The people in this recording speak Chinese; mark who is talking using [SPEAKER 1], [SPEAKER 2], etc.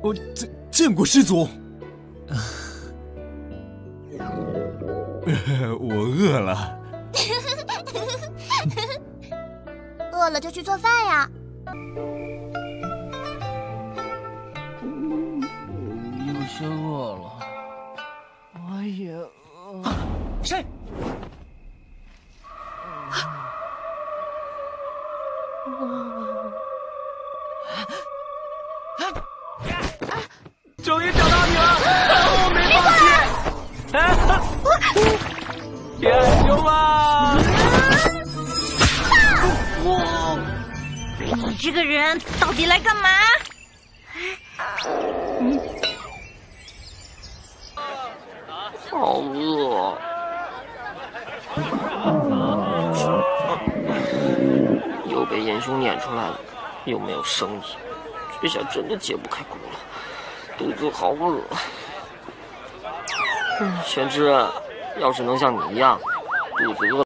[SPEAKER 1] 我见过师祖。我饿了。
[SPEAKER 2] 饿了就去做饭呀。
[SPEAKER 3] 有些饿了。我也饿。谁？终于找到你了！我没放弃！别害羞嘛！
[SPEAKER 4] 你这个人到底来干嘛？
[SPEAKER 3] 好饿。又被严兄撵出来了，又没有生意，这下真的解不开锅了，肚子好饿。玄之，要是能像你一样，肚子饿。